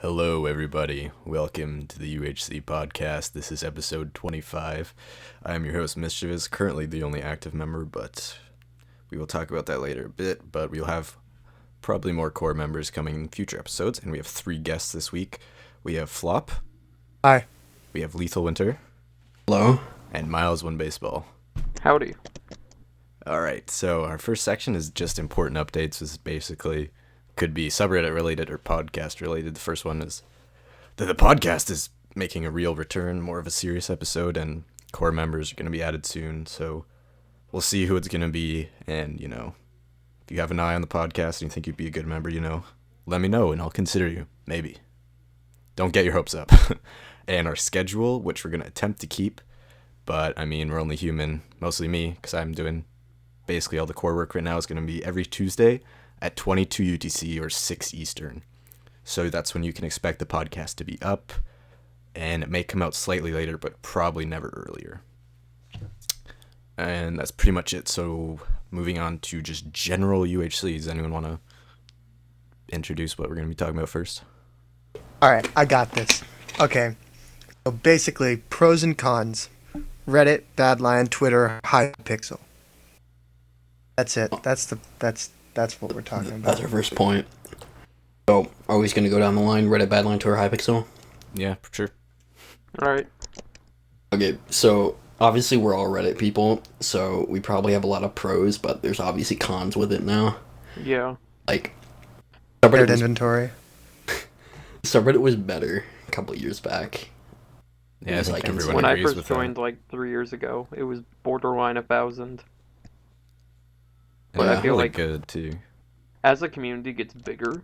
Hello, everybody. Welcome to the UHC podcast. This is episode 25. I am your host, Mischievous, currently the only active member, but we will talk about that later a bit. But we'll have probably more core members coming in future episodes, and we have 3 guests this week. We have Flahp. Hi. We have LethalWinter. Hello. And miles1baseball. Howdy. Alright, so our first section is just important updates. This is basically could be subreddit related or podcast related. The first one is that the podcast is making a real return, more of a serious episode, and core members are going to be added soon. So we'll see who it's going to be. And, if you have an eye on the podcast and you think you'd be a good member, let me know and I'll consider you. Maybe. Don't get your hopes up. And our schedule, which we're going to attempt to keep. But, we're only human. Mostly me, because I'm doing basically all the core work right now, is going to be every Tuesday at 22 UTC or 6 Eastern. So that's when you can expect the podcast to be up, and it may come out slightly later, but probably never earlier. And that's pretty much it. So moving on to just general UHC. Does anyone want to introduce what we're going to be talking about first? Alright, I got this. Okay. So basically, pros and cons. Reddit, Badlion, Twitter, Hypixel. That's it. That's what we're talking about. That's our first point. So, are we just going to go down the line, Reddit, Badlion, Twitter, Hypixel? Yeah, for sure. Alright. Okay, so obviously we're all Reddit people, so we probably have a lot of pros, but there's obviously cons with it now. Yeah. Like, Shared inventory. subreddit was better a couple of years back. Yeah, I think everyone when I agrees first with joined, that. 3 years ago, it was borderline 1,000. But Yeah, I feel really like good too. as the community gets bigger,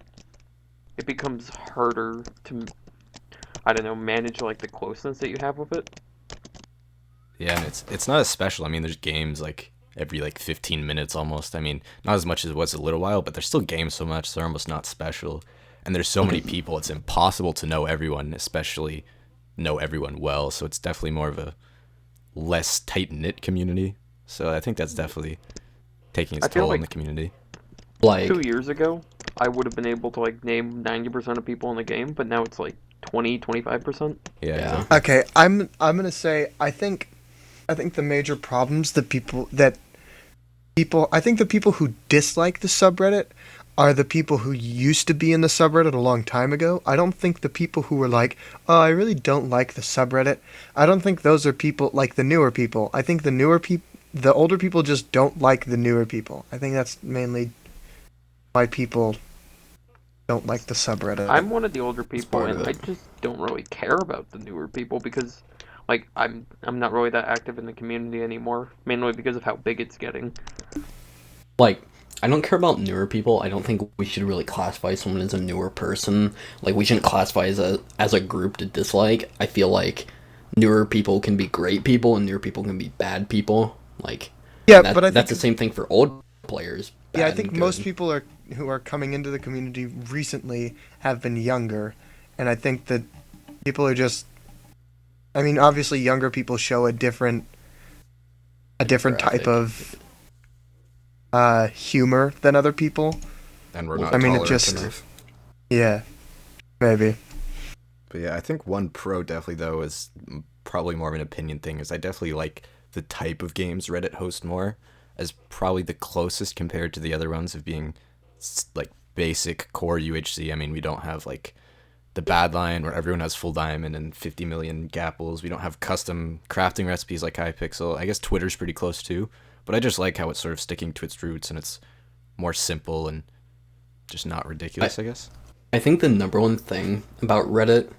it becomes harder to, manage the closeness that you have with it. Yeah, and it's not as special. There's games every 15 minutes almost. Not as much as it was a little while, but there's still games so much, so they're almost not special. And there's so many people, it's impossible to know everyone, especially know everyone well. So it's definitely more of a less tight-knit community. So I think that's definitely taking its toll on the community. 2 years ago, I would have been able to name 90% of people in the game, but now it's 20, 25%. Yeah. Exactly. Okay, I'm gonna say I think the major problems I think the people who dislike the subreddit are the people who used to be in the subreddit a long time ago. I don't think the people who were oh, I really don't like the subreddit. I don't think those are people like the newer people. I think the older people just don't like the newer people. I think that's mainly why people don't like the subreddit. I'm one of the older people, part of and I it. just don't really care about the newer people because, I'm not really that active in the community anymore, mainly because of how big it's getting. I don't care about newer people. I don't think we should really classify someone as a newer person. We shouldn't classify as a group to dislike. I feel like newer people can be great people and newer people can be bad people. Yeah, but but I that's think the same thing for old players. Yeah, I bad think and most good. people who are coming into the community recently have been younger, and I think that people are just. Obviously, younger people show a different type of humor than other people. And we're not it tolerant just enough. yeah, maybe. But yeah, I think one pro definitely, though, is probably more of an opinion thing, is I definitely like the type of games Reddit hosts more, as probably the closest compared to the other ones of being, basic core UHC. We don't have, the Badlion, where everyone has full diamond and 50 million gapples. We don't have custom crafting recipes like Hypixel. I guess Twitter's pretty close, too. But I just like how it's sort of sticking to its roots, and it's more simple and just not ridiculous, I guess. I think the number one thing about Reddit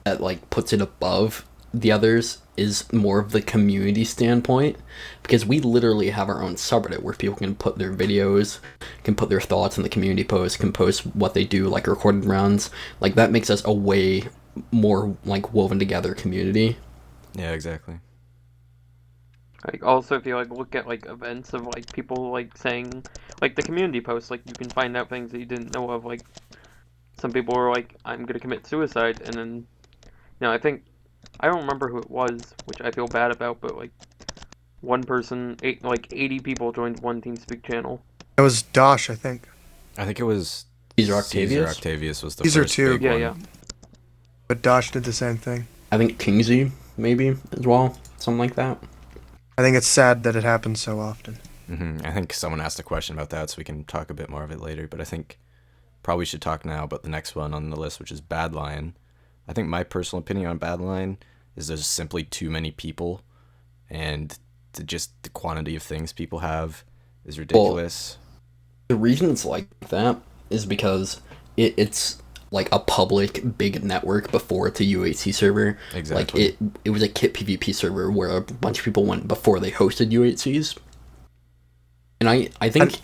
that puts it above the others is more of the community standpoint, because we literally have our own subreddit where people can put their videos, can put their thoughts in the community post, can post what they do, recorded rounds. That makes us a way more woven together community. Yeah, exactly. Also, if you look at events of people saying the community posts, you can find out things that you didn't know of. Some people were I'm gonna commit suicide, and then I don't remember who it was, which I feel bad about, but one person, 80 people joined one TeamSpeak channel. It was Dosh, I think. I think it was Caesar Octavius? Caesar Octavius was the Caesar first too. big Yeah, one. yeah. But Dosh did the same thing. I think Kingsley maybe as well, something like that. I think it's sad that it happens so often. I think someone asked a question about that, so we can talk a bit more of it later. But I think probably should talk now about the next one on the list, which is Badlion. I think my personal opinion on Badlion is there's simply too many people, and the quantity of things people have is ridiculous. Well, the reason it's like that is because it's like a public big network before it's a UHC server. Exactly. Like it was a kit PvP server where a bunch of people went before they hosted UHCs. And I think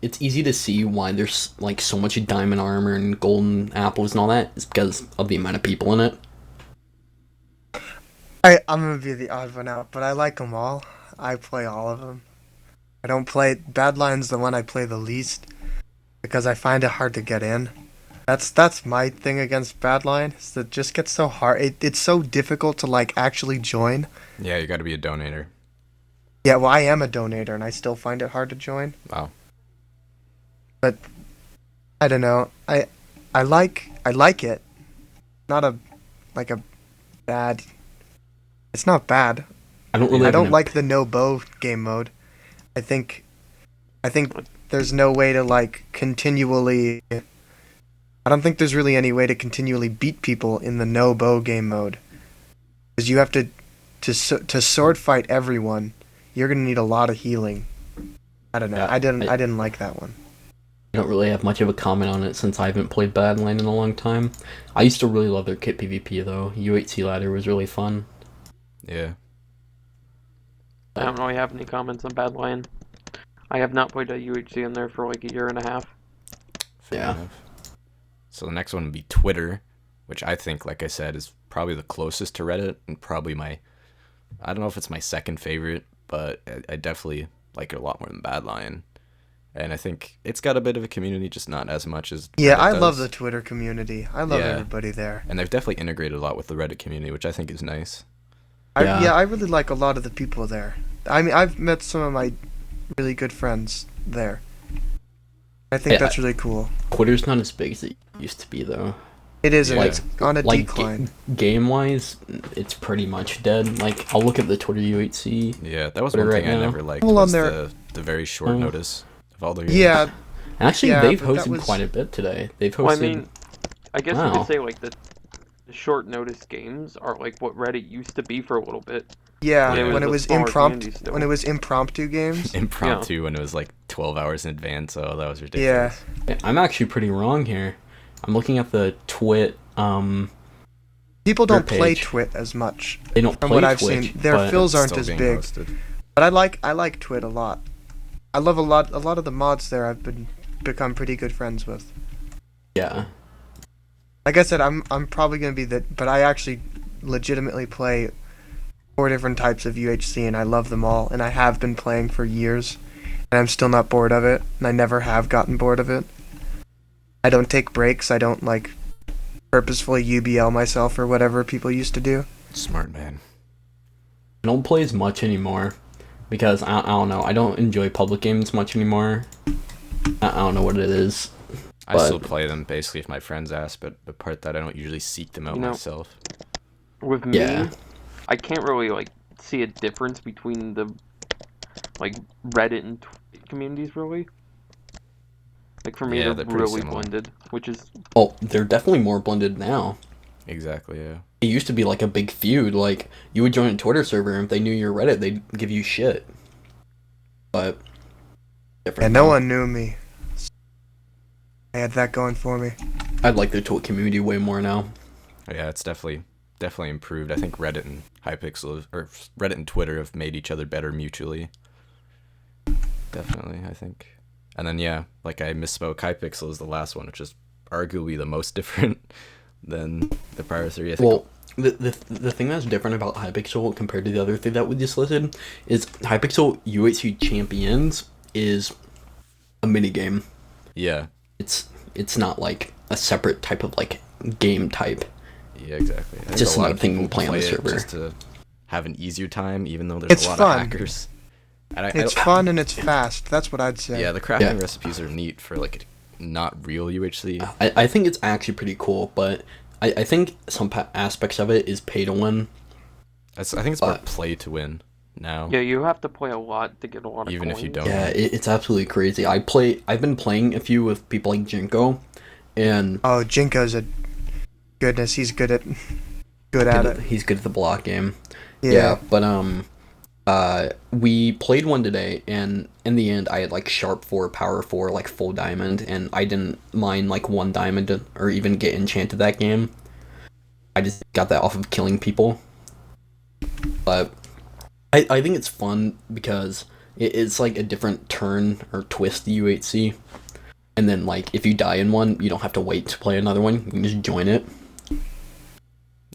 it's easy to see why there's like so much diamond armor and golden apples and all that. It's because of the amount of people in it. I'm gonna be the odd one out, but I like them all. I play all of them. I don't play Badlion's the one I play the least because I find it hard to get in. That's my thing against Badlion. Is that it just gets so hard. It's so difficult to like actually join. Yeah, you got to be a donator. Yeah, well, I am a donator and I still find it hard to join. Wow. But I don't know. I like it. Not a bad. It's not bad. I don't like the no bow game mode. I think there's no way to like continually. I don't think there's really any way to continually beat people in the no bow game mode, because you have to sword fight everyone. You're gonna need a lot of healing. I don't know. Yeah, I didn't like that one. I don't really have much of a comment on it since I haven't played Badlion in a long time. I used to really love their kit PvP though. UHC ladder was really fun. Yeah. I don't really have any comments on Badlion. I have not played a UHC in there for like a year and a half. Fair enough. So the next one would be Twitter, which I think, like I said, is probably the closest to Reddit and probably I don't know if it's my second favorite, but I definitely like it a lot more than Badlion. And I think it's got a bit of a community, just not as much as Yeah, Reddit I does. love the Twitter community. I love everybody there. And they've definitely integrated a lot with the Reddit community, which I think is nice. I really like a lot of the people there. I mean, I've met some of my really good friends there. I think that's really cool. Twitter's not as big as it used to be though. It is, Yeah. it's on a decline. Game-wise, it's pretty much dead. Like, I'll look at the Twitter UHC. Yeah, that was Twitter one right thing I now. never liked, Well, on was their- the very short notice of all their games. Yeah, Actually, Yeah, they've but that hosted was- quite a bit today. They've hosted... Well, I mean, I guess you Wow. could say like the short notice games are like what Reddit used to be for a little bit. yeah. Yeah, When it it was was a smaller impromptu, community still. when it was impromptu games. Impromptu when it was like 12 hours in advance. Oh, that was ridiculous. I'm actually pretty wrong here. I'm looking at the Twit. People don't Their play page. Twit as much. They don't From play what I've Twitch, seen, their but fills aren't Still as being big. hosted. But I like Twit a lot. I love a lot of the mods there. I've become pretty good friends with. yeah. Like I said, I'm probably gonna be but I actually legitimately play 4 different types of UHC, and I love them all, and I have been playing for years, and I'm still not bored of it, and I never have gotten bored of it. I don't take breaks. I don't like purposefully UBL myself or whatever people used to do. Smart man. I don't play as much anymore because I don't know. I don't enjoy public games much anymore. I don't know what it is. I But- still play them basically if my friends ask, but the part that I don't usually seek them out You know- myself. With me, Yeah. I can't really like see a difference between the like Reddit and Twitch communities really. Like for me, Yeah, they're they're pretty really similar. blended, which is Oh, they're definitely more blended now. Exactly, yeah. It used to be like a big feud. Like, you would join a Twitter server, and if they knew your Reddit, they'd give you shit. But different. And no now. one knew me. I had that going for me. I like the Twitch community way more now. Yeah, it's definitely improved. I think Reddit and Hypixel, or Reddit and Twitter have made each other better mutually. Definitely, I think. And then, yeah, like I misspoke, Hypixel is the last one, which is arguably the most different than the prior three. I think. Well, the thing that's different about Hypixel compared to the other thing that we just listed is Hypixel UHC Champions is a minigame. Yeah. It's not like a separate type of like game type. Yeah, exactly. I think just a lot another of thing people we play on the it server. just to have an easier time, even though there's It's a lot fun. of hackers. And It's fun and it's fast. That's what I'd say. Yeah, the crafting Yeah. recipes are neat for like not real UHC. I think it's actually pretty cool, but I think some aspects of it is pay to win. I think it's more play to win now. Yeah, you have to play a lot to get a lot of Even coins. if you don't. Yeah, it's absolutely crazy. I've been playing a few with people like Jinko, and Oh, Jinko's a goodness. He's good at it. he's good at the block game. Yeah. But we played one today, and in the end, I had like sharp 4, power 4, like full diamond, and I didn't mind like 1 diamond or even get enchanted that game. I just got that off of killing people. But I think it's fun because it's like a different turn or twist to UHC. And then like if you die in one, you don't have to wait to play another one. You can just join it.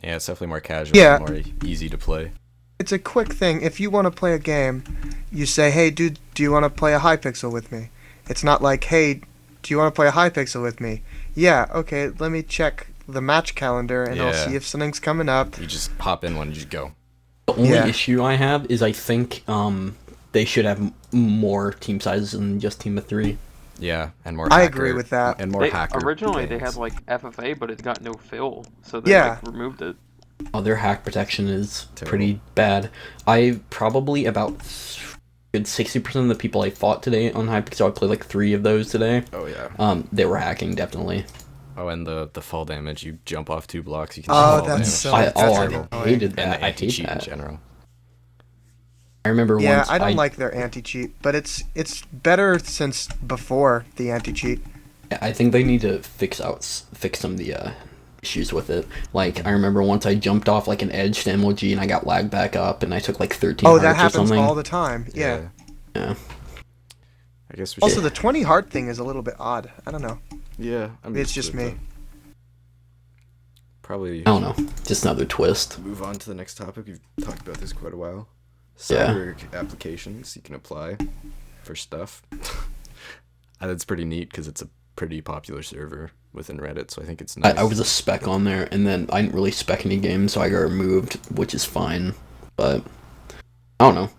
Yeah, it's definitely more casual, Yeah. more easy to play. It's a quick thing. If you want to play a game, you say, "Hey, dude, do you want to play a Hypixel with me?" It's not like, "Hey, do you want to play a Hypixel with me?" Yeah, okay, let me check the match calendar and I'll Yeah. see if something's coming up. You just hop in one and just go. The only Yeah. issue I have is I think they should have more team sizes than just team of 3. Yeah, and more I hacker, agree with that. And more hacker Originally, they games. had like FFA, but it got no fill, so they Yeah. like removed it. Oh, their hack protection is Terrible. pretty bad. I probably about good 60% of the people I fought today on Hypixel, I played like 3 of those today. Oh, yeah. They were hacking, definitely. Oh, and the fall damage. You jump off 2 blocks, you can Oh, fall that's damage. so- I that's terrible. hated And that. the I hate anti-cheat in that. general. I remember Yeah, once I don't like their anti-cheat, but it's better since before the anti-cheat. I think they need to fix some of the issues with it. Like, I remember once I jumped off like an edge to MLG and I got lagged back up and I took like 13 Oh, hearts that or happens something. all the time. Yeah. Yeah. I guess we Also, should. the 20 heart thing is a little bit odd. I don't know. Yeah, I mean, It's just me. Probably I don't know. Just another twist. move on to the next topic. We've talked about this quite a while. Yeah. Cyburgh applications you can apply for stuff. That's pretty neat because it's a pretty popular server within Reddit, so I think it's nice. I was a spec on there, and then I didn't really spec any games, so I got removed, which is fine. But I don't know.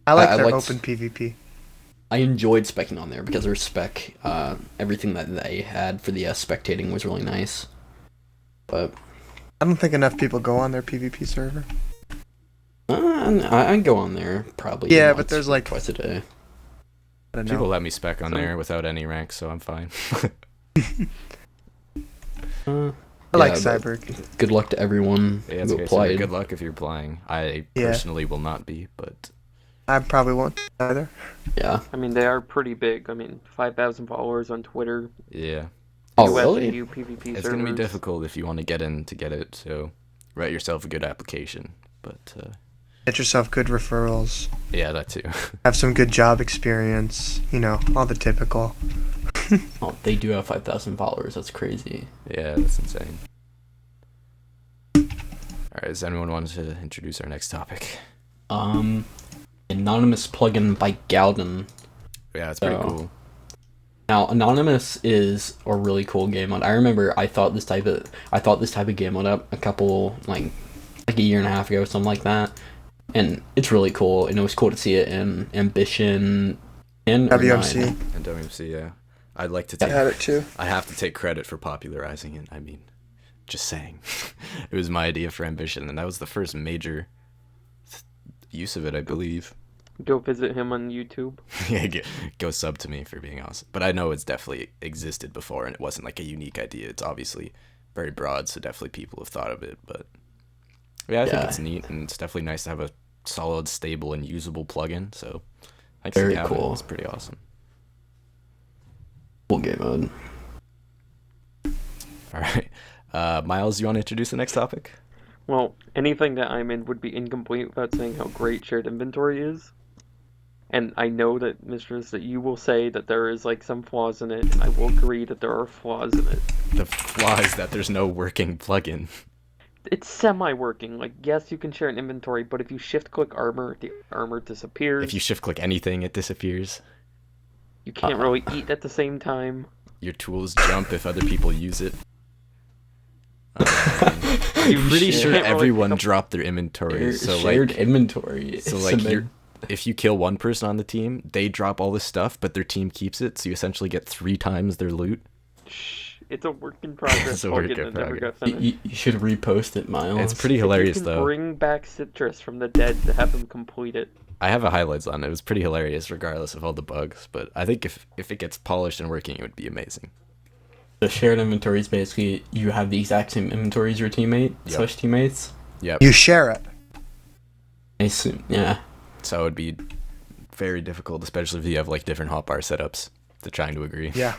I like I their liked- open PvP. I enjoyed specking on there because their spec, everything that they had for the spectating was really nice. But I don't think enough people go on their PvP server. I go on there probably. Yeah, once but there's, or like- twice a day. I don't know. People let me spec on there without any rank, so I'm fine. I like Yeah, but Cyburgh. Good luck to everyone Yeah, it's who okay. So applied. good luck if you're applying. I Yeah. personally will not be, but I probably won't either. Yeah. I mean, they are pretty big. I mean, 5,000 followers on Twitter. yeah. Oh, US really? and EU PvP It's servers. going to be difficult if you want to get in to get it, so write yourself a good application. But, Get yourself good referrals. yeah, that too. Have some good job experience. You know, all the typical. Oh, they do have 5,000 followers. That's crazy. Yeah, that's insane. Alright, does anyone want to introduce our next topic? Anonymous plugin by Galden. Yeah, it's pretty So- cool. Now, Anonymous is a really cool game mode. I remember I thought this type of game mode up a couple like a year and a half ago, something like that. And it's really cool, and it was cool to see it in Ambition and WMC. And WMC, yeah. I'd like to I take... had it too. I have to take credit for popularizing it. I mean, just saying. It was my idea for Ambition, and that was the first major use of it, I believe. Go visit him on YouTube. Yeah, go sub to me for being awesome. But I know it's definitely existed before, and it wasn't like a unique idea. It's obviously very broad, so definitely people have thought of it. But yeah, I think Yeah. it's neat, and it's definitely nice to have a solid, stable, and usable plugin. So thanks Very to Gavin. cool. It's pretty awesome. Cool game mode. All right, Miles, you want to introduce the next topic? Well, anything that I'm in would be incomplete without saying how great shared inventory is. And I know that, Mistress, that you will say that there is like some flaws in it, and I will agree that there are flaws in it. The flaw is that there's no working plugin. It's semi-working. Like, yes, you can share an inventory, but if you shift-click armor, the armor disappears. If you shift click anything, it disappears. You can't really eat at the same time. Your tools jump if other people use it. You I'm pretty sure can't really everyone pick up- dropped their inventory. So shared like, inventory. so like, Submit- if you kill one person on the team, they drop all the stuff, but their team keeps it. So you essentially get 3 times their loot. It's a work in progress It's a work plugin in that never got progress. finished. You should repost it, Miles. It's pretty If hilarious you can though. bring back Citrus from the dead to have him complete it. I have a highlights on it. It was pretty hilarious regardless of all the bugs, but I think if it gets polished and working, it would be amazing. The shared inventory is basically you have the exact same inventory as your teammate slash teammates. Yep. You share it. Yeah. So it would be very difficult, especially if you have like different hotbar setups to trying to agree. Yeah.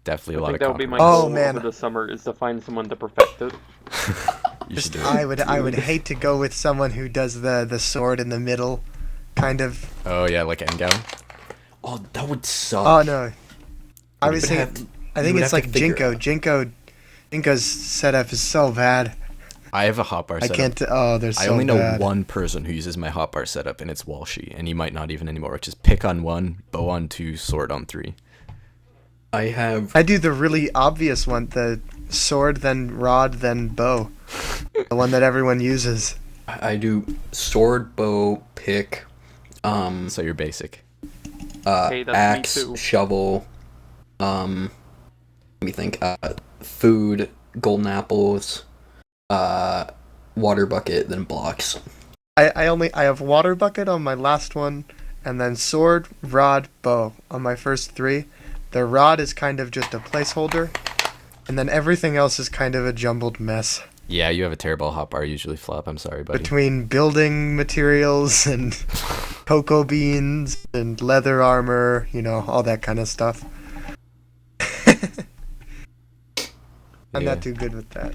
Definitely a I lot think of that would be my Oh, goal man. over the summer is to find someone to perfect it. You should do it. I would hate to go with someone who does the sword in the middle, kind of. Oh yeah, like Engao. Oh, that would suck. Oh no, I You was would saying. have- I you think would it's have like to figure it Jinko's setup is so bad. I have a hotbar I setup. can't. Oh, they're so I only know bad. one person who uses my hotbar setup, and it's Walshy, and he might not even anymore. Which is pick on 1, bow on 2, sword on 3. I do the really obvious one: the sword, then rod, then bow. The one that everyone uses. I do sword, bow, pick, So you're basic. Hey, that's me axe, too. shovel, let me think, food, golden apples, water bucket, then blocks. I have water bucket on my last one, and then sword, rod, bow on my first 3. The rod is kind of just a placeholder, and then everything else is kind of a jumbled mess Yeah, you have a terrible hotbar usually, Flahp. I'm sorry, buddy. between building materials and cocoa beans and leather armor, all that kind of stuff. I'm Yeah. not too good with that.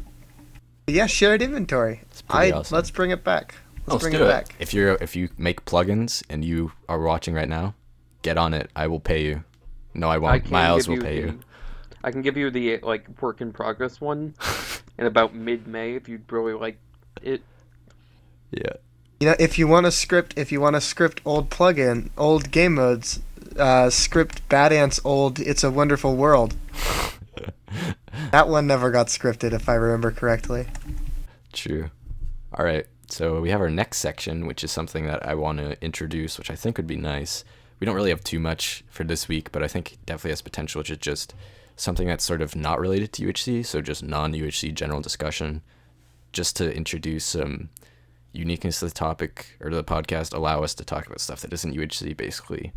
But yeah, shared inventory. It's pretty awesome. Let's bring it back. Let's bring do it it. back. If you make plugins and you are watching right now, get on it. I will pay you. No, I I won't. can Miles give will pay you. I can give you the work in progress one in about mid-May if you'd really like it. Yeah. If you want to script old old game modes, script BadAnt's old It's a Wonderful World. That one never got scripted, if I remember correctly. True. All right. So we have our next section, which is something that I want to introduce, which I think would be nice. We don't really have too much for this week, but I think it definitely has potential, which is just something that's sort of not related to UHC, so just non-UHC general discussion, just to introduce some uniqueness to the topic or to the podcast, allow us to talk about stuff that isn't UHC, basically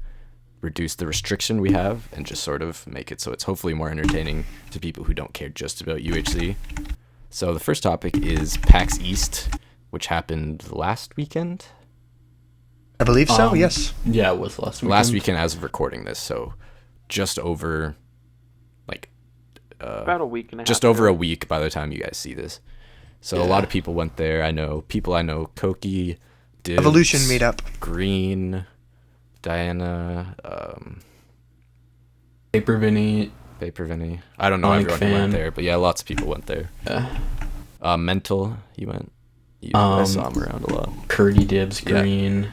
reduce the restriction we have and just sort of make it so it's hopefully more entertaining to people who don't care just about UHC. So the first topic is PAX East, which happened last weekend. I believe so, yes. Yeah, it was last weekend. Last weekend as of recording this, so just over About a week and a half. just over a week by the time you guys see this. So a lot of people went there. I know Koki, Dibs, Evolution Meetup. Green, Diana, Paper Vinny. I don't know Sonic everyone who went fan. there, but yeah, lots of people went there. Yeah. Mental, you went. I saw him around a lot. Curdy Dibs, Yeah. Green.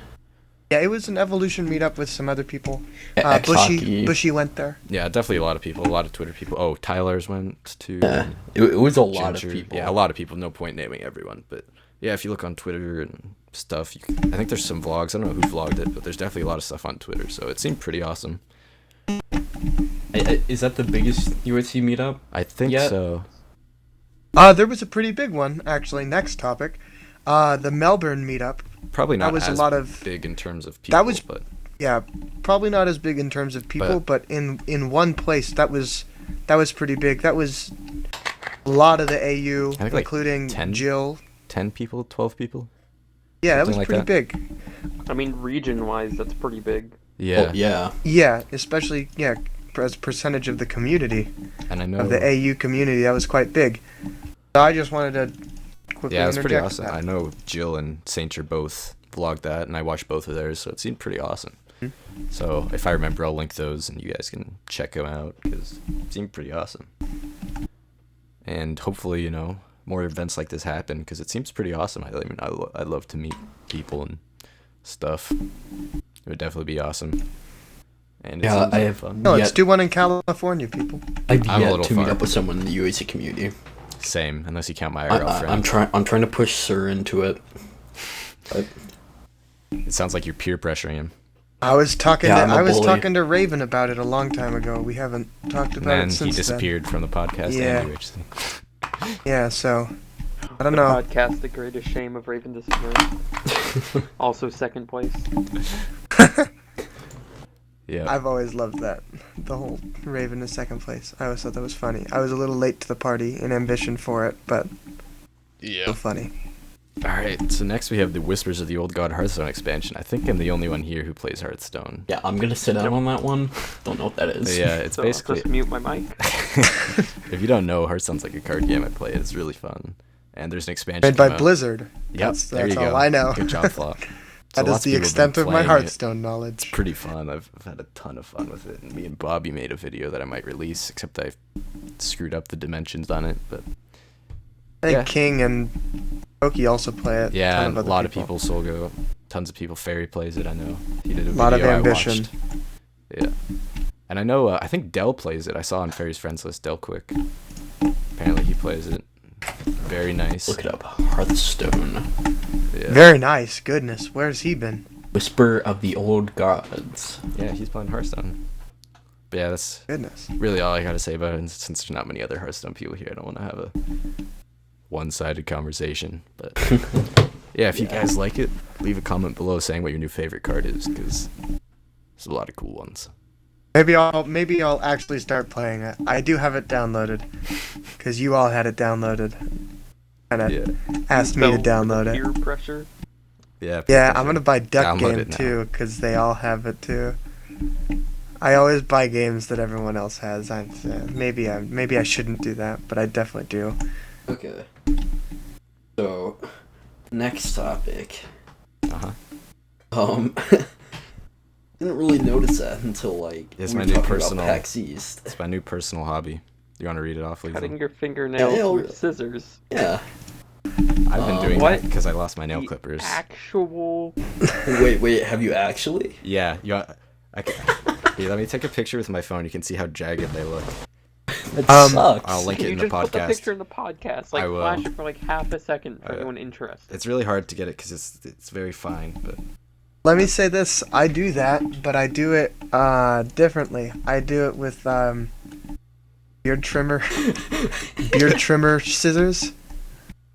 Yeah, it was an Evolution Meetup with some other people. X-Hockey. Bushy went there. Yeah, definitely a lot of people, a lot of Twitter people. Oh, Tyler's went too. Yeah. It was a lot Ginger. of people. Yeah, a lot of people. No point naming everyone, but yeah, if you look on Twitter and stuff, I think there's some vlogs. I don't know who vlogged it, but there's definitely a lot of stuff on Twitter, so it seemed pretty awesome. Is that the biggest UHC meetup? I think Yeah. so. There was a pretty big one, actually. Next topic. The Melbourne Meetup. Probably not That was as a lot of big in terms of people, That was- but Yeah, probably not as big in terms of people, but in one place that was pretty big. That was a lot of the AU, I think like including 10? Jill. 10 people, 12 people? Yeah, that was something like pretty that. big. I mean, region-wise, that's pretty big. Yeah. Oh, yeah. Yeah, especially as a percentage of the community, And I know. of the AU community, that was quite big. So I just wanted to quickly Yeah, it's pretty interject awesome. that. I know Jill and Saincher both vlogged that, and I watched both of theirs, so it seemed pretty awesome. So if I remember, I'll link those, and you guys can check them out, because it seemed pretty awesome. And hopefully, more events like this happen, because it seems pretty awesome. I mean, I'd love to meet people and stuff. It would definitely be awesome. And it Yeah, seems I like have- fun. No, Yeah. let's do one in California, people. I've I'm a yet little to meet far. up with someone in the UHC community. Same, unless you count my IRL friend. I'm trying to push Sir into it. But It sounds like you're peer pressuring him. I was talking Yeah, to I'm a I was bully. talking to Raven about it a long time ago. We haven't talked And about then it he since disappeared from the podcast Yeah. and UHC. Yeah, so I don't The know. podcast, The Greatest Shame of Raven Disappearing. Also second place. Yeah. I've always loved that. The whole Raven is second place. I always thought that was funny. I was a little late to the party in ambition for it, but so funny. Alright, so next we have the Whispers of the Old God Hearthstone expansion. I think I'm the only one here who plays Hearthstone. Yeah, I'm gonna sit down on that one. Don't know what that is. But yeah, it's So I'll basically... just mute my mic. If you don't know, Hearthstone's like a card game I play. It's really fun. And there's an expansion Made by come out. Blizzard. Yep, That's there you all go. I know. Good job, Flahp. So That lots is the people have been extent of my playing it. Hearthstone knowledge. Pretty fun. I've had a ton of fun with it. And me and Bobby made a video that I might release, except I screwed up the dimensions on it. But I think Yeah. King and Oki also play it. yeah, Ton and a other lot of people, Solgo, tons of people. Fairy plays it. I know he did a Lot of video I ambition. watched. Yeah, and I know I think Dell plays it. I saw on Fairy's friends list Dell Quick. Apparently he plays it. Very nice. Look it up. Hearthstone. Yeah. Very nice. Goodness, where's he been? Whisper of the Old Gods. Yeah, he's playing Hearthstone. But yeah, that's Goodness. really all I gotta say about it. And since there's not many other Hearthstone people here, I don't want to have a one-sided conversation. But yeah, if you guys like it, leave a comment below saying what your new favorite card is, because there's a lot of cool ones. Maybe I'll actually start playing it. I do have it downloaded, because you all had it downloaded, and Yeah, asked me to download it. Peer pressure. yeah. Yeah, I'm gonna buy Duck Download Game it now. too, because they all have it too. I always buy games that everyone else has. Maybe I shouldn't do that, but I definitely do. Okay. So, next topic. Uh-huh. Didn't really notice that until like It's we my were new talking personal- about PAX East. It's my new personal hobby. You want to read it off, Lisa? Cutting your fingernails Yeah, with scissors. Yeah. I've been doing What? that because I lost my nail The clippers. Actual. Wait, have you actually? Yeah, here, let me take a picture with my phone. You can see how jagged they look. That sucks. I'll link Can it you in the just put the podcast. picture in the podcast? Like I will. flash it for like half a second for I will. anyone interested. It's really hard to get it because it's very fine. But Let me say this: I do that, but I do it differently. I do it with beard trimmer scissors.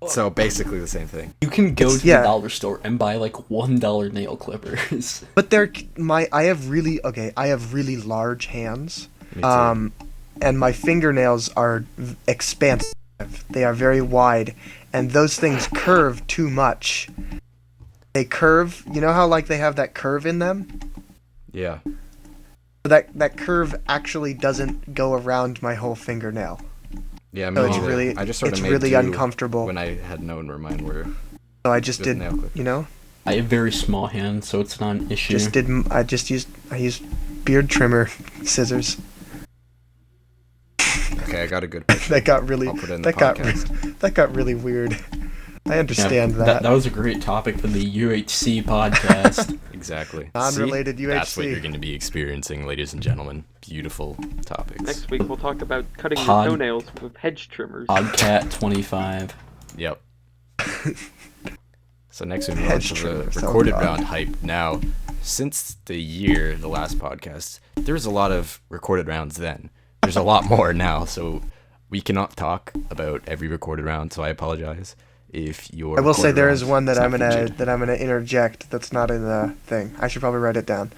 so basically the same thing. You can go It's- to yeah. the dollar store and buy like $1 nail clippers. But I have really large hands. Me too. And my fingernails are expansive. They are very wide, and those things curve too much. They curve. You know how like they have that curve in them? Yeah. That curve actually doesn't go around my whole fingernail. Yeah, me So it's neither. really I just sort of it's made really do uncomfortable. when I had known where mine were. So I just with did, nail clippers. you know, I have very small hands, so it's not an issue. I used beard trimmer scissors. Okay, I got a good picture. That got really I'll put it in the that got really weird. I understand that was a great topic for the UHC podcast. Exactly. Non-related See? UHC. That's what you're going to be experiencing, ladies and gentlemen. Beautiful topics. Next week we'll talk about cutting Pod- your toenails with hedge trimmers. Podcat 25. Yep. So next we move on Hedge to the trimmers, oh recorded God. round hype. Now, since the last podcast, there was a lot of recorded rounds then. There's a lot more now, so we cannot talk about every recorded round, so I apologize if your I will say recorded there is round one that is I'm not gonna featured. interject that's not in the thing. I should probably write it down.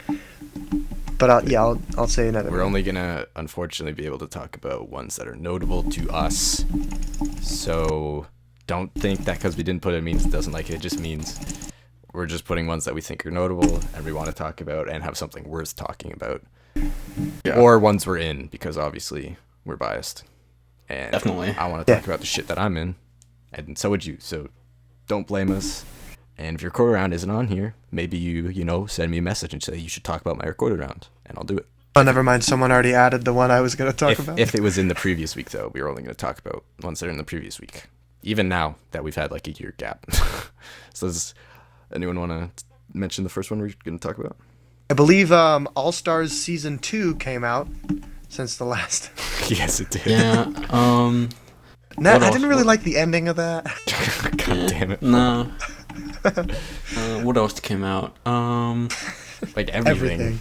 But I'll say another. We're one. only gonna unfortunately be able to talk about ones that are notable to us. So don't think that because we didn't put it means it doesn't like it. It just means we're just putting ones that we think are notable and we want to talk about and have something worth talking about. Yeah. Or ones we're in, because obviously we're biased. And Definitely. I want to talk Yeah. about the shit that I'm in. And so would you. So don't blame us. And if your recorded round isn't on here, maybe you send me a message and say you should talk about my recorded round, and I'll do it. Oh, never mind. Someone already added the one I was gonna talk about. If it was in the previous week, though, we were only going to talk about ones that are in the previous week. Even now that we've had like a year gap. So does anyone want to mention the first one we're going to talk about? I believe All Stars Season 2 came out since the last. Yes, it did. Yeah, Nah, What I else? didn't really like the ending of that. God damn it. no. What else came out? Like everything.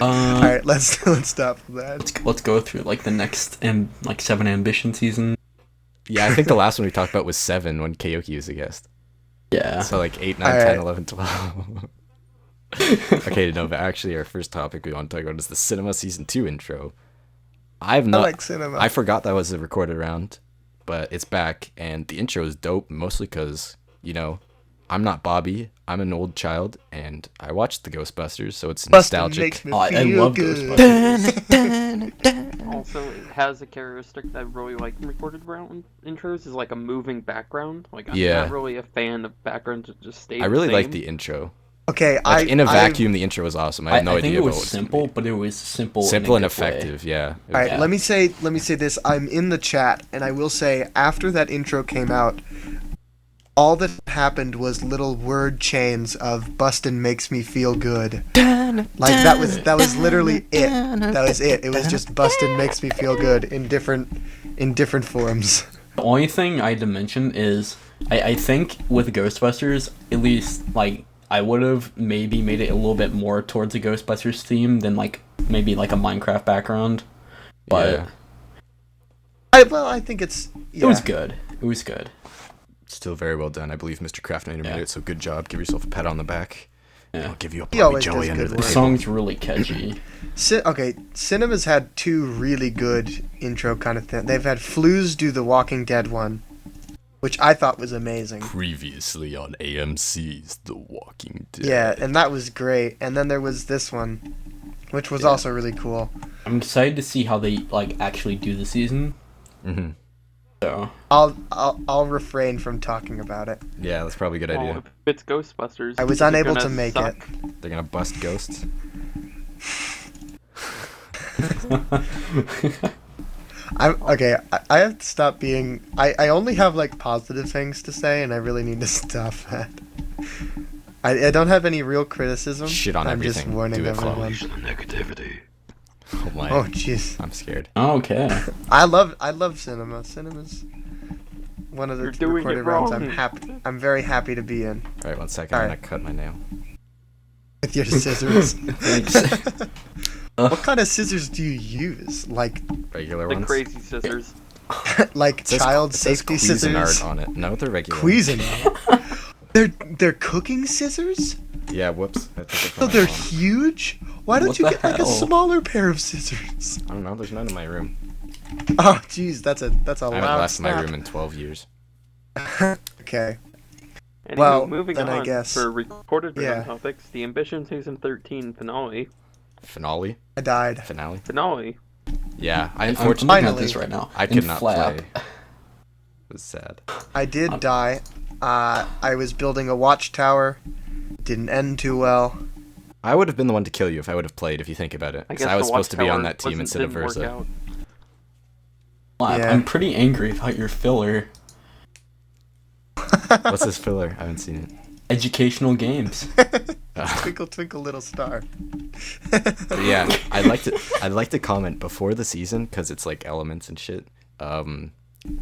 All right, let's stop with that. Let's go through like the next 7 ambition season. Yeah, I think the last one we talked about was 7 when Kaoki was a guest. Yeah. So like 8, 9, All 10, right. 11, 12. Okay, no, but actually our first topic we want to talk about is the Cinema Season 2 intro. I like cinema. I forgot that was a recorded round, but it's back, and the intro is dope, mostly because, you know, I'm not Bobby, I'm an old child, and I watched the Ghostbusters, so it's nostalgic. Makes me I feel love good. Ghostbusters. Also, it has a characteristic that I really like in recorded round intros is like a moving background. Like I'm Yeah. not really a fan of backgrounds that just stay. I really the like same. the intro. Okay, Like, in a vacuum, the intro was awesome. I had no I think idea it what was was simple, but it was simple. simple in and a good way. effective. Yeah. All right, Yeah. let me say this. I'm in the chat, and I will say after that intro came out, all that happened was little word chains of "Bustin' makes me feel good." Like that was literally it. That was it. It was just "Bustin' makes me feel good" in different forms. The only thing I had to mention is I think with Ghostbusters, at least like I would have maybe made it a little bit more towards a Ghostbusters theme than like maybe like a Minecraft background. But Yeah. I think it's it was good. It was good. Still very well done. I believe Mr. Craftinator Yeah. made it, so good job. Give yourself a pat on the back. Yeah. I'll give you a He Bobby always Joey does under good the work. The table. song's really catchy. Okay, Cinema's had two really good intro kind of things. They've had Flues do the Walking Dead one, which I thought was amazing. Previously on AMC's The Walking Dead. Yeah, and that was great. And then there was this one, which was also really cool. I'm excited to see how they like actually do the season. Mm-hmm. So I'll refrain from talking about it. Yeah, that's probably a good Well, idea. if it's Ghostbusters, I was is it unable gonna to make suck? it. They're gonna bust ghosts. I have to stop being. I only have like positive things to say, and I really need to stop that. I don't have any real criticism. Shit on I'm everything. just warning Do it, Flo. everyone. Oh my. Oh jeez. I'm scared. okay. I love cinema. Cinema's one of the You're doing recorded it rounds wrong. I'm very happy to be in. Alright, 1 second. I'm Alright. gonna cut my nail. With your scissors. Thanks. What kind of scissors do you use? Like Regular The ones. crazy scissors. like It says- child it says safety Cuisinart scissors? on it. No, they're regular. ones. Cuisinart. They're cooking scissors? Yeah, whoops. I took it from So my they're mom. huge? Why don't What you the get like a hell? smaller pair of scissors? I don't know. There's none in my room. Oh jeez, that's a I haven't loud left my snap. room in 12 years. Okay. Anyway, Well, moving then I on guess- for recorded round yeah. topics, the Ambition Season 13 finale. Finale? I died. Finale? Yeah, I I'm unfortunately looking at this right now. I In could not Flahp. play. It was sad. I did die. I was building a watchtower. Didn't end too well. I would have been the one to kill you if I would have played, if you think about it. I Because guess I was the supposed to be on Watchtower that team wasn't- instead of didn't work Versa. out. Flahp, Yeah. I'm pretty angry about your filler. What's this filler? I haven't seen it. Educational games. Twinkle twinkle little star. But yeah, I'd like to comment before the season, because it's like elements and shit.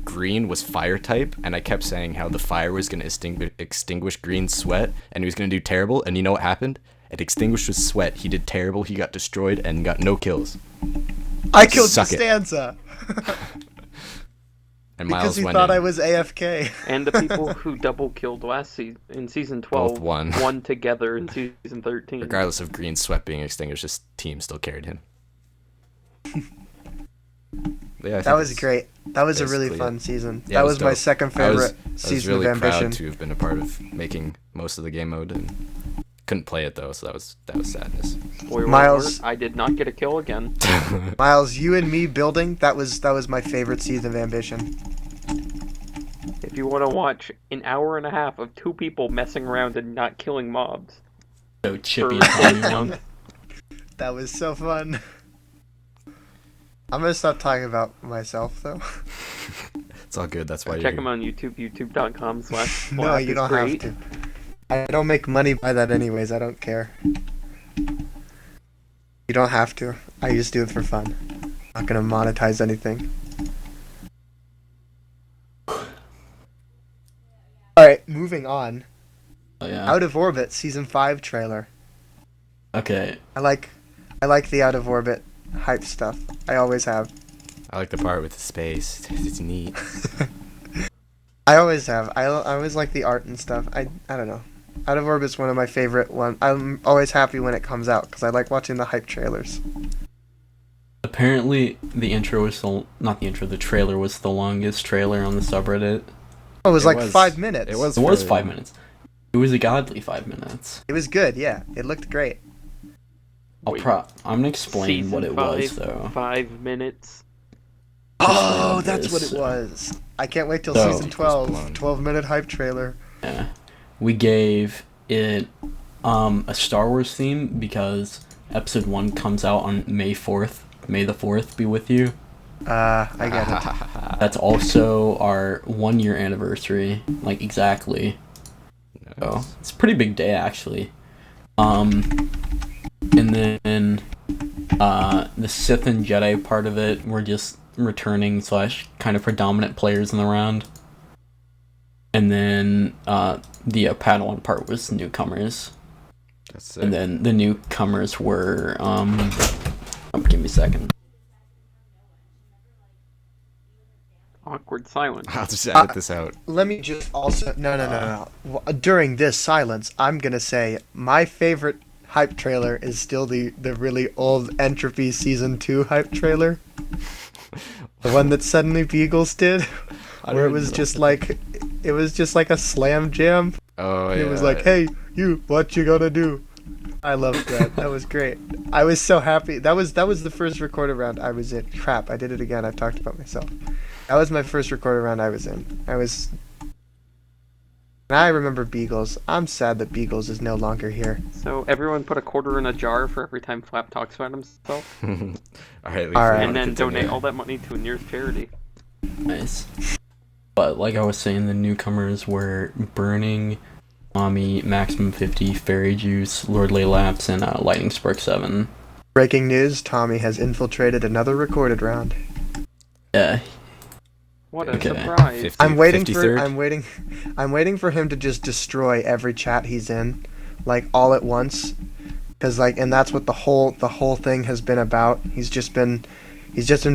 Green was fire type, and I kept saying how the fire was going to extinguish Green's sweat, and he was going to do terrible, and you know what happened? It extinguished his sweat. He did terrible, he got destroyed, and got no kills. I killed Suck it. Costanza And because Miles he went thought in. I was AFK. And the people who double killed last season in Season 12 Both won. together in Season 13. Regardless of Green's sweat being extinguished, his team still carried him. But yeah, I That think was it's- great. That was a really basically fun it. season. Yeah, that it was my dope. second I was favorite really season of Ambition. proud to have been a part of making most of the game mode, and couldn't play it though, so that was sadness. Spoiler Miles- alert, I did not get a kill again. Miles, you and me building, that was my favorite season of Ambition. If you want to watch an hour and a half of two people messing around and not killing mobs, So chippy For is the only one. That was so fun. I'm gonna stop talking about myself though. It's all good. That's why check you're them on YouTube, youtube.com/. No, you don't have to. I don't make money by that anyways. I don't care. You don't have to. I just do it for fun. Not gonna monetize anything. Alright, moving on. Oh, yeah. Out of Orbit Season 5 trailer. Okay. I like the out of orbit hype stuff. I always have. I like the part with the space. It's neat. I always have. I always like the art and stuff. I don't know. Out of Orbit's one of my favorite ones. I'm always happy when it comes out because I like watching the hype trailers. Apparently, the intro was not the intro. The trailer was the longest trailer on the subreddit. Oh, it was 5 minutes. It was. It was 5 minutes. It was a godly 5 minutes. It was good. Yeah, it looked great. Wait, I'm gonna explain what it was though. 5 minutes. Oh, that's what it was. I can't wait till So- season 12. 12-minute hype trailer. Yeah. We gave it a Star Wars theme because episode 1 comes out on May 4th. May the 4th be with you. I get it. That's also our 1-year anniversary, like exactly. So it's a pretty big day actually. And then the Sith and Jedi part of it were just returning / kind of predominant players in the round. And then the Padawan part was newcomers. That's it. And then the newcomers were give me a second. Awkward silence. I'll just edit this out. Let me just also... No. During this silence, I'm going to say my favorite hype trailer is still the really old Entropy Season 2 hype trailer. The one that Suddenly Beagles did. Where it was just like... It was just like a slam jam. Oh, yeah. It was like, hey, you, what you gonna do? I loved that. That was great. I was so happy. That was the first recorded round I was in. Crap, I did it again. I've talked about myself. That was my first recorded round I was in. And I remember Beagles. I'm sad that Beagles is no longer here. So everyone put a quarter in a jar for every time Flahp talks about himself, All right. Alright. and then donate all that money to a nearest charity. Nice. But like I was saying, the newcomers were Burning, Mommy, Maximum 50, Fairyjuice, Lord Laylaps, and Lightning Spark 7. Breaking news, Tommy has infiltrated another recorded round. Yeah. What a Okay. surprise! I'm waiting 53rd? I'm waiting for him to just destroy every chat he's in, like all at once, because and that's what the whole thing has been about. He's just been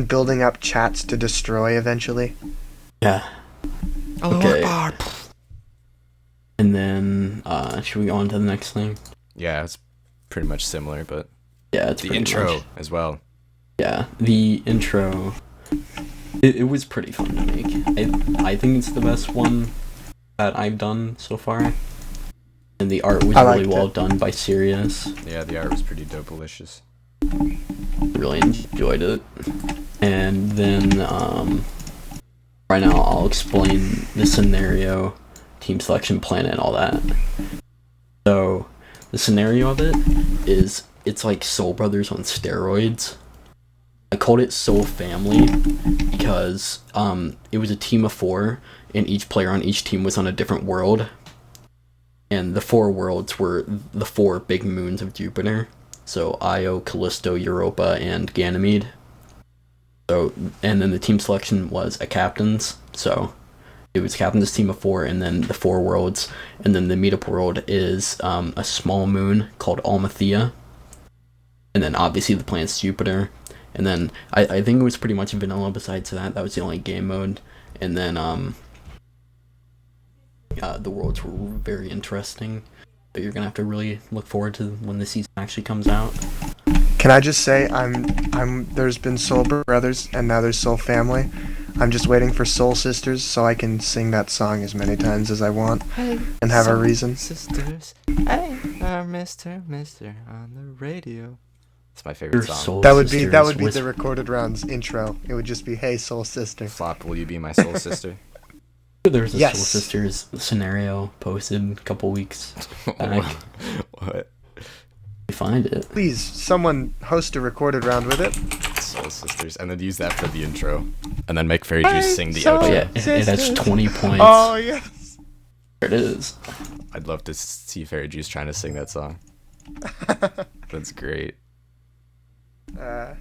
building up chats to destroy eventually. Yeah. Okay. And then, should we go on to the next thing? Yeah, it's pretty much similar, but Yeah, it's the pretty intro much- as well. Yeah, the intro. It was pretty fun to make. I think it's the best one that I've done so far. And the art was I really liked well it. done by Sirius. Yeah, the art was pretty dope-alicious. Really enjoyed it. And then, right now I'll explain the scenario, team selection, plan, and all that. So, the scenario of it is, it's like Soul Brothers on steroids. I called it Soul Family because it was a team of 4, and each player on each team was on a different world. And the 4 worlds were the 4 big moons of Jupiter. So Io, Callisto, Europa, and Ganymede. So, and then the team selection was a captain's. So it was captain's team of 4, and then the 4 worlds. And then the meetup world is a small moon called Almathea. And then obviously the planet's Jupiter. And then I think it was pretty much vanilla besides that. That was the only game mode. And then the worlds were very interesting. But you're gonna have to really look forward to when the season actually comes out. Can I just say there's been Soul Brothers and now there's Soul Family. I'm just waiting for Soul Sisters so I can sing that song as many times as I want and have a reason. Sisters, hey, Mr. on the radio. It's my favorite Your song. Soul That would be Sisters the recorded rounds intro. It would just be, "Hey, Soul Sister." Flahp, will you be my soul sister? There was a Yes. Soul Sisters scenario posted a couple weeks back. What? You find it. Please, someone host a recorded round with it. Soul Sisters, and then use that for the intro, and then make Fairyjuice sing the Soul Oh outro. yeah, it has Sisters. 20 points. Oh yes. There it is. I'd love to see Fairyjuice trying to sing that song. That's great. But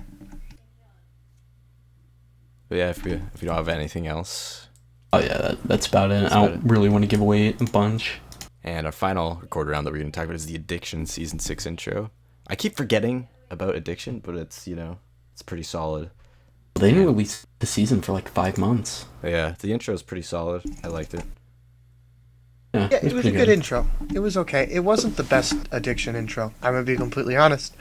yeah, if we don't have anything else, Oh yeah, that's about it. That's I about don't really want to give away a bunch. and our final record round that we're going to talk about is the Addiction Season 6 intro. I keep forgetting about Addiction, but it's, it's pretty solid. They didn't release the season for like 5 months. Yeah, the intro is pretty solid. I liked it. Yeah, it was a good intro. It was okay. It wasn't the best Addiction intro. I'm gonna be completely honest,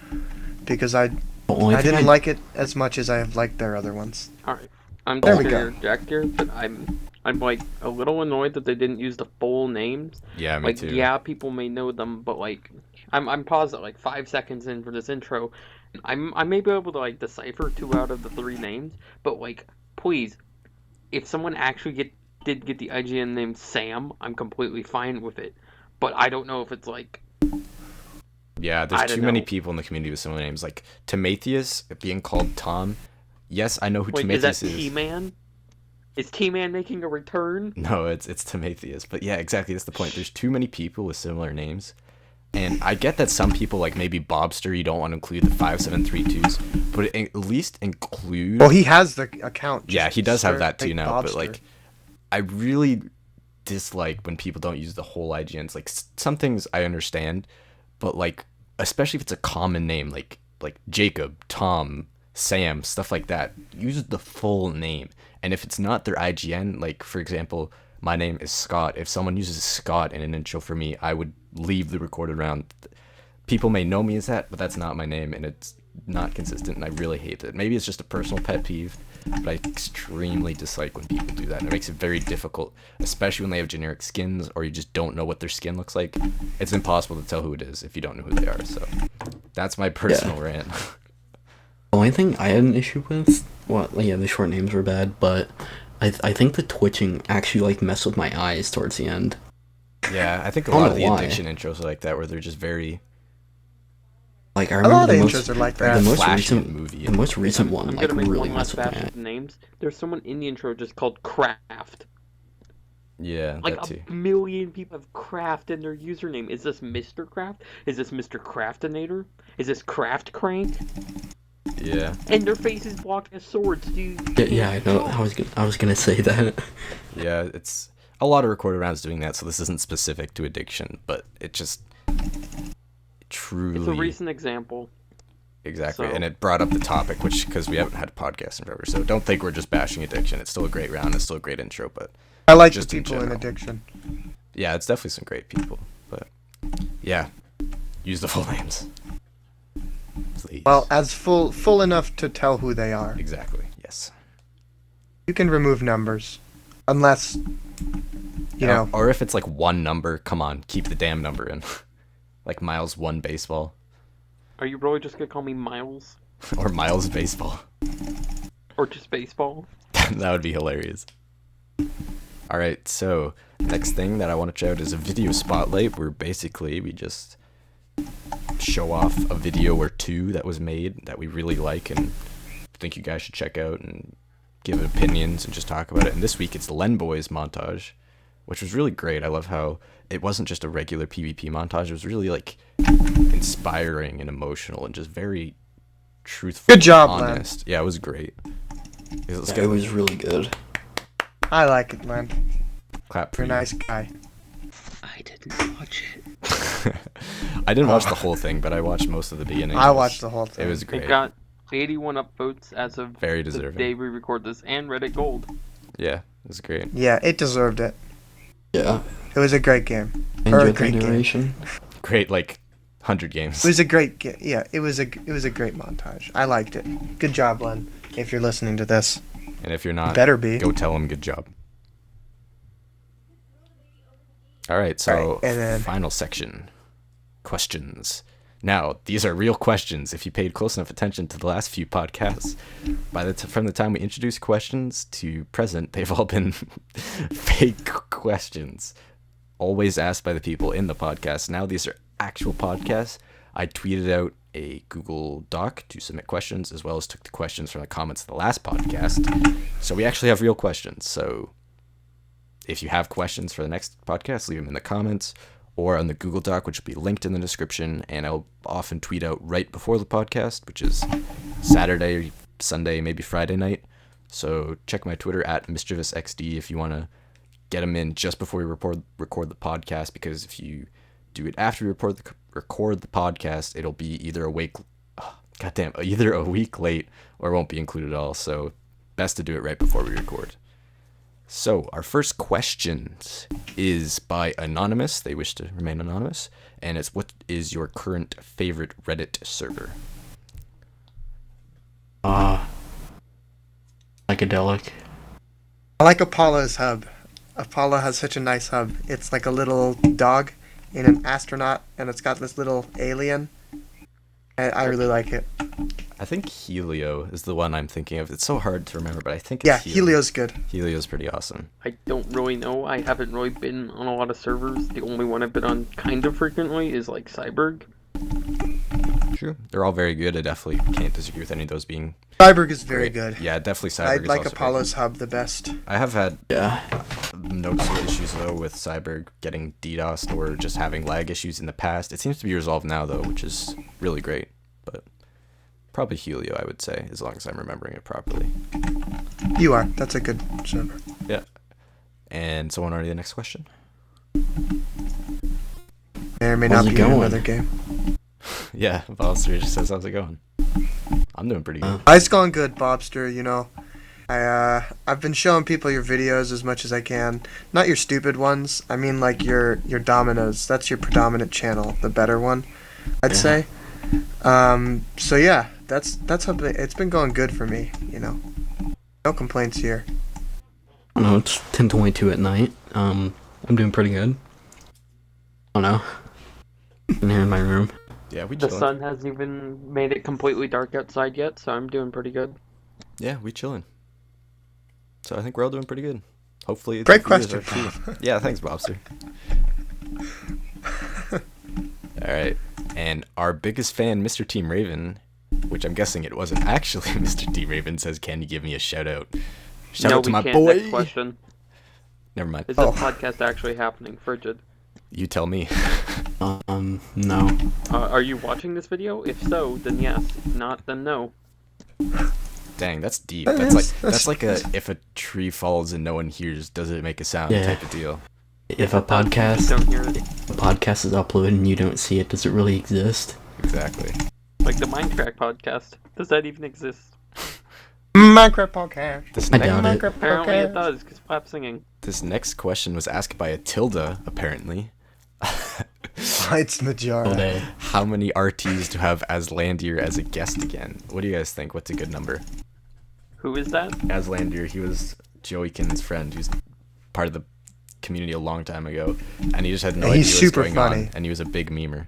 because I didn't like it as much as I have liked their other ones. All right, I'm There just we gonna go. interject here, but I'm like a little annoyed that they didn't use the full names. Yeah, me Like, too. yeah, people may know them, but like, I'm paused at like 5 seconds in for this intro. I may be able to like decipher 2 out of the 3 names, but like, please, if someone actually did get the IGN name Sam, I'm completely fine with it. But I don't know if it's like, Yeah, I there's don't too many know. people in the community with similar names. Like, Timatheus being called Tom. Yes, I know who Wait, is that Timatheus is. T-Man? Is T-Man making a return? No, it's Timatheus. But yeah, exactly, that's the point. There's too many people with similar names. And I get that some people, like maybe Bobster, you don't want to include the 5732s, but at least include... Well, he has the account. Yeah, he does have that too Big now, but Bobster. like, I really dislike when people don't use the whole IGNs. Like, some things I understand, but like, especially if it's a common name, like Jacob, Tom, Sam, stuff like that, use the full name. And if it's not their IGN, like, for example, my name is Scott. If someone uses Scott in an intro for me, I would leave the recorded round. People may know me as that, but that's not my name, and it's not consistent, and I really hate it. Maybe it's just a personal pet peeve, but I extremely dislike when people do that, and it makes it very difficult, especially when they have generic skins, or you just don't know what their skin looks like. It's impossible to tell who it is if you don't know who they are, so that's my personal rant. The only thing I had an issue with, the short names were bad, but I think the twitching actually like messed with my eyes towards the end. Yeah, I think a I don't lot of know the why. Addiction intros are like that, where they're just very... Like I A remember lot of the intros most, are like very that. the most flashy recent movie. the most recent one I'm like gonna make really one last messed with my batch eye. of names. There's someone in the intro just called Craft. Yeah, Like that too. a million people have Craft in their username. Is this Mr. Craft? Is this Mr. Craftinator? Is this Craft Crank? Yeah. And their face is blocked with swords, dude. Yeah, I know. I was gonna say that. Yeah, it's a lot of recorded rounds doing that, so this isn't specific to Addiction, but it just truly... It's a recent example. Exactly, so- and it brought up the topic, because we haven't had a podcast in forever, so don't think we're just bashing Addiction. It's still a great round, it's still a great intro, but I like the just in people in general. Addiction. yeah, it's definitely some great people, but yeah, use the full names. Please. Well, as full enough to tell who they are. Exactly, yes. You can remove numbers, unless you know. Or if it's like one number, come on, keep the damn number in. Like miles1baseball, Are you really just gonna call me Miles? or miles1baseball. Or just baseball? That would be hilarious. Alright, so next thing that I want to shout is a video spotlight, where basically we just show off a video or two that was made that we really like and think you guys should check out and give opinions and just talk about it. And this week it's Lenboy's montage, which was really great. I love how it wasn't just a regular PvP montage. It was really like inspiring and emotional and just very truthful. Good job, and Len. honest. Yeah, it was great. Let's It get was really good. I like it, Len. clap for You're a you. nice guy. I didn't watch it. I didn't watch the whole thing, but I watched most of the beginning. I watched the whole thing. It was It great. got 81 upvotes as of Very the deserving. day we record this, and Reddit Gold. Yeah, it was great. Yeah, it deserved it. Yeah, It was a great game. I Or a enjoyed the great game. narration. Great, like 100 games. It was a great game. Yeah, it was a great montage. I liked it. Good job, Len. If you're listening to this, And if you're not, better be. go tell him good job. All right, so All right, and then- final section, questions. Now, these are real questions. If you paid close enough attention to the last few podcasts, from the time we introduced questions to present, they've all been fake questions, always asked by the people in the podcast. Now these are actual podcasts. I tweeted out a Google Doc to submit questions, as well as took the questions from the comments of the last podcast. So we actually have real questions. So if you have questions for the next podcast, leave them in the comments or on the Google Doc, which will be linked in the description. And I'll often tweet out right before the podcast, which is Saturday, Sunday, maybe Friday night. So check my Twitter at MischievousXD if you want to get them in just before we record the podcast, because if you do it after we record the podcast, it'll be either either a week late or it won't be included at all. So best to do it right before we record. So our first question is by Anonymous. They wish to remain anonymous. And it's, what is your current favorite Reddit server? Psychedelic. I like Apollo's hub. Apollo has such a nice hub. It's like a little dog in an astronaut, and it's got this little alien. And I really like it. I think Helio is the one I'm thinking of. It's so hard to remember, but I think it's Yeah, Helio's good. Helio's pretty awesome. I don't really know. I haven't really been on a lot of servers. The only one I've been on kind of frequently is like Cyburgh. True. They're all very good. I definitely can't disagree with any of those being Cyburgh is very great. good. Yeah, definitely Cyburgh I is like also Apollo's hub the best. great. I have had Yeah. noticeable issues, though, with Cyburgh getting DDoSed or just having lag issues in the past. It seems to be resolved now, though, which is really great. But probably Helio, I would say, as long as I'm remembering it properly. You are. That's a good server. Yeah. And someone already the next question? May or may How's not it be going? another game. Yeah, Bobster just says, how's it going? I'm doing pretty good. It's going good, Bobster. You know, I've been showing people your videos as much as I can. Not your stupid ones. I mean, like your dominoes. That's your predominant channel, the better one, I'd say. So yeah, that's how it's been going good for me. You know, no complaints here. I don't know, it's 10:22 at night. I'm doing pretty good. I don't know. In here in my room. Yeah, we The chilling. sun hasn't even made it completely dark outside yet, so I'm doing pretty good. Yeah, we chilling. So I think we're all doing pretty good. Hopefully it's Great question, Yeah, thanks, Bobster. Alright. And our biggest fan, MrTeamRaven, which I'm guessing it wasn't actually MrTeamRaven, says, can you give me a shout out? Shout No, out to we my can't. boy. Next question. Never mind. Is this podcast actually happening, Friigiid? You tell me. No. Are you watching this video? If so, then yes. If not, then no. Dang, that's deep. That's like a if a tree falls and no one hears, does it make a sound Yeah. type of deal. If a You don't podcast hear it. is uploaded and you don't see it, does it really exist? Exactly. Like the Minecraft podcast. Does that even exist? Minecraft podcast. This I next, doubt it. Minecraft Apparently it podcast. does, because Flahp singing. this next question was asked by a Tilda, apparently. It's Majara. All day. How many RTs to have Aslandier as a guest again? What do you guys think? What's a good number? Who is that? Aslandier, he was Joeykin's friend, who's part of the community a long time ago, and he just had no idea He's what was super going funny. on, and he was a big memer.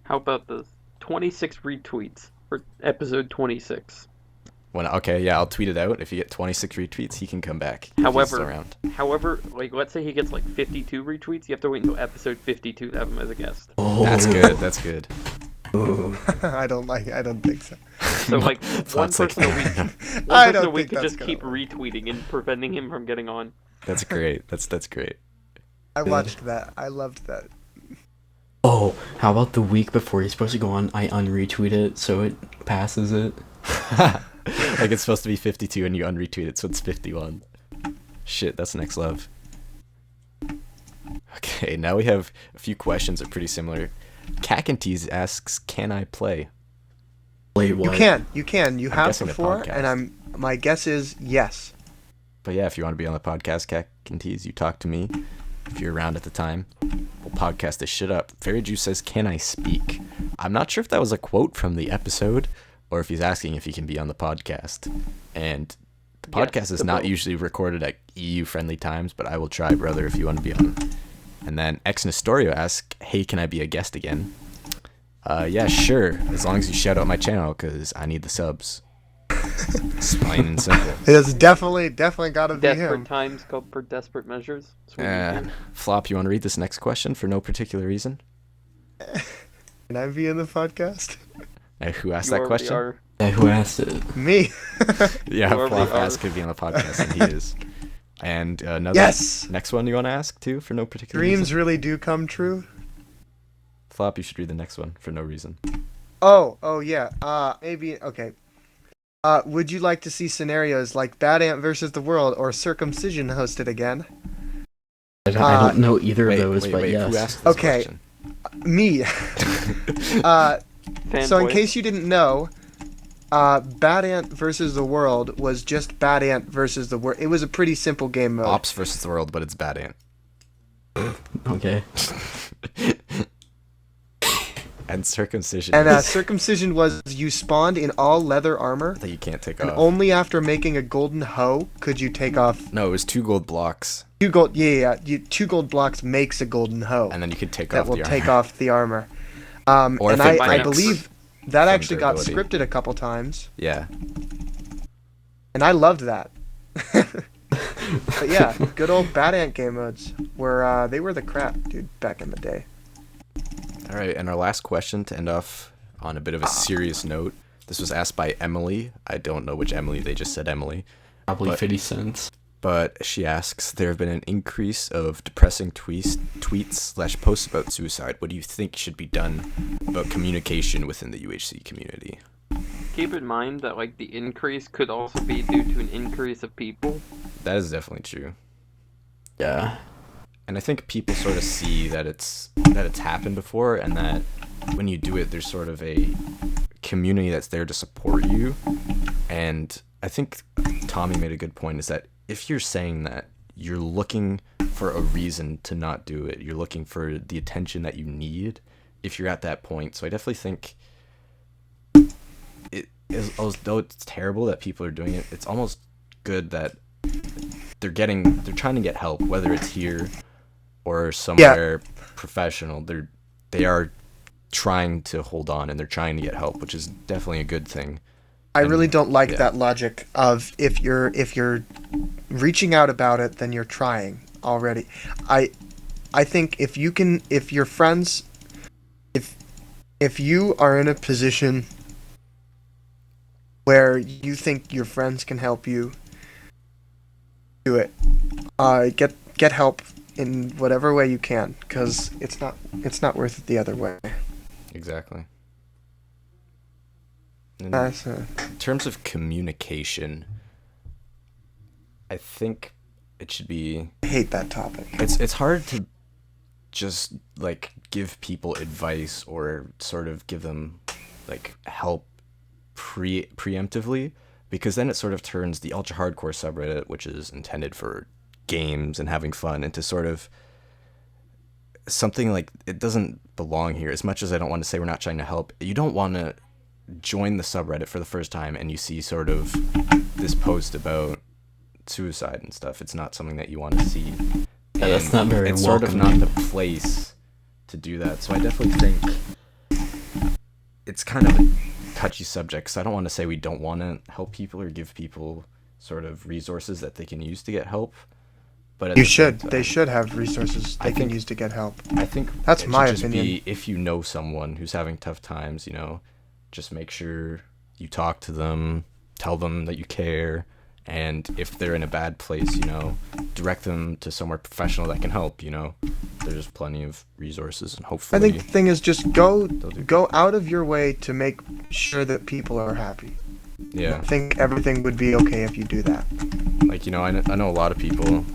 How about this? 26 retweets for episode 26. Okay, yeah, I'll tweet it out. If you get 26 retweets, he can come back. If he's still around. However, like, let's say he gets like 52 retweets, you have to wait until episode 52 to have him as a guest. Oh. That's good. That's good. Ooh. I don't think so. So like one Thoughts like person a that. week, I one person don't a week think could that's just gonna keep work. retweeting and preventing him from getting on. That's great. That's great. I watched that. I loved that. Oh, how about the week before you're supposed to go on, I unretweet it so it passes it? Like it's supposed to be 52 and you unretweet it, so it's 51. Shit, that's next love. Okay, now we have a few questions that are pretty similar. Kakintse asks, can I play? Wait, what? You can. You have guessing the before, podcast. and my guess is yes. But yeah, if you want to be on the podcast, Kakintse, you talk to me. If you're around at the time, we'll podcast this shit up. Fairyjuice says, can I speak? I'm not sure if that was a quote from the episode, or if he's asking if he can be on the podcast. And the Yes, podcast is the not both. usually recorded at EU-friendly times, but I will try, brother, if you want to be on. And then xNestorio asks, hey, can I be a guest again? Yeah, sure, as long as you shout out my channel, because I need the subs. It's plain and simple. It's definitely got to be Desperate him. times called for desperate measures. That's what you do. Flop, you want to read this next question for no particular reason? Can I be in the podcast? Who asked You that already question? are. Yeah, who asked it? Me. Yeah, You already Flop are. asked could be on the podcast, and he is. And another Yes! next one you want to ask too for no particular Dreams reason? really do come true. Flop, you should read the next one for no reason. Oh yeah. Maybe okay. Would you like to see scenarios like BadAnt versus the World or Circumcision hosted again? I don't know either of Wait, those, wait, but wait. yes. Who asked this Okay. question? Me. So in Fanboy. case you didn't know, BadAnt versus the World was just BadAnt versus the World. It was a pretty simple game mode. Ops versus the world, but it's BadAnt. Okay. And circumcision. And circumcision was you spawned in all leather armor, that you can't take and off. only after making a golden hoe could you take off No, it was 2 gold blocks, 2 gold. Yeah. 2 gold blocks makes a golden hoe and then you could take that off will the take armor. off the armor. Or And if it I breaks believe that from actually got durability. scripted a couple times, Yeah. and I loved that. But yeah, good old BadAnt game modes were they were the crap, dude, back in the day. All right, and our last question to end off on a bit of a serious note. This was asked by Emily. I don't know which Emily. They just said Emily. Probably But- 50 cents. But she asks, there have been an increase of depressing tweets/posts about suicide. What do you think should be done about communication within the UHC community? Keep in mind that like the increase could also be due to an increase of people. That is definitely true. Yeah. And I think people sort of see that it's happened before, and that when you do it, there's sort of a community that's there to support you. And I think Tommy made a good point, is that if you're saying that, you're looking for a reason to not do it. You're looking for the attention that you need if you're at that point. So I definitely think it is, although it's terrible that people are doing it, it's almost good that they're trying to get help, whether it's here or somewhere professional. They are trying to hold on, and they're trying to get help, which is definitely a good thing. I really don't like yeah. that logic of if you're reaching out about it, then you're trying already. I think if your friends, if you are in a position where you think your friends can help you, do it. Get help in whatever way you can, because it's not worth it the other way. Exactly. And In in terms of communication, I think it should be... I hate that topic. It's hard to just, like, give people advice or sort of give them, like, help preemptively, because then it sort of turns the ultra hardcore subreddit, which is intended for games and having fun, into sort of something like it doesn't belong here. As much as I don't want to say we're not trying to help, you don't want to join the subreddit for the first time and you see sort of this post about suicide and stuff. It's not something that you want to see. Yeah, that's not very It's sort of not welcoming. the place to do that. So I definitely think it's kind of a touchy subject, so I don't want to say we don't want to help people or give people sort of resources that they can use to get help. But at You the same should. time, They should have resources they I can think- use to get help. I think That's it my should just opinion. be, if you know someone who's having tough times, just make sure you talk to them, tell them that you care, and if they're in a bad place, direct them to somewhere professional that can help. There's plenty of resources, and I hopefully think the thing is just go do. out of your way to make sure that people are happy. yeah. I think everything would be okay if you do that. Like, I know a lot of people,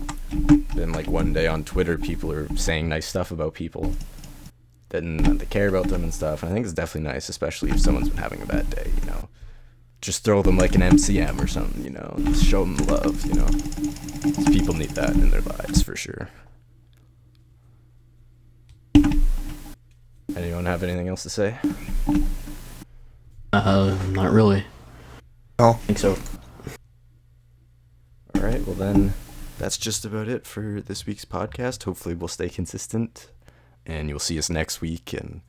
then like one day on Twitter, people are saying nice stuff about people, that they care about them and stuff, and I think it's definitely nice, especially if someone's been having a bad day, Just throw them like an MCM or something, just show them love, 'Cause people need that in their lives, for sure. Anyone have anything else to say? Not really. No. I think so. Alright, well then, that's just about it for this week's podcast. Hopefully we'll stay consistent, and you'll see us next week, and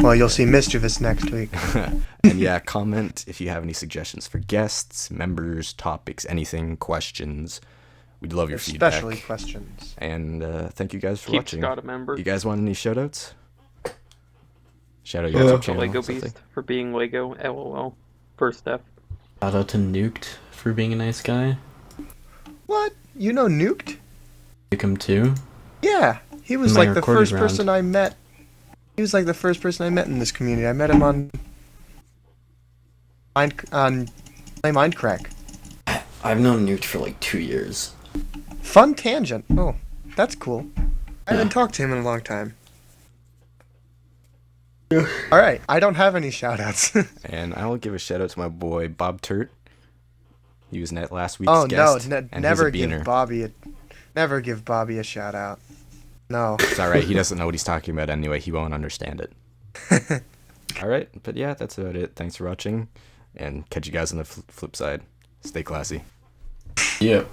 Well, you'll see Mischievous next week. and yeah, comment if you have any suggestions for guests, members, topics, anything, questions. We'd love your feedback. Especially questions. And thank you guys for Keep watching. Scott a member. You guys want any shoutouts? Shout out your Yeah. YouTube The channel. Lego something? Beast for being Lego. LOL. First F. Shout out to Nuked for being a nice guy. What? You know Nuked? Nuke him too. Yeah. He was My like the recorded first person round. I met. He was like the first person I met in this community. I met him on Mindcrack. I've known Nuked for like 2 years. Fun tangent. Oh, that's cool. I Yeah. haven't talked to him in a long time. All right, I don't have any shoutouts. And I will give a shout out to my boy Bob Turt. He was last week's Oh no, guest. And never he's a beaner. never give Bobby a shout out. No. It's alright, he doesn't know what he's talking about anyway, he won't understand it. Alright, but yeah, that's about it. Thanks for watching, and catch you guys on the flip side. Stay classy. Yeah.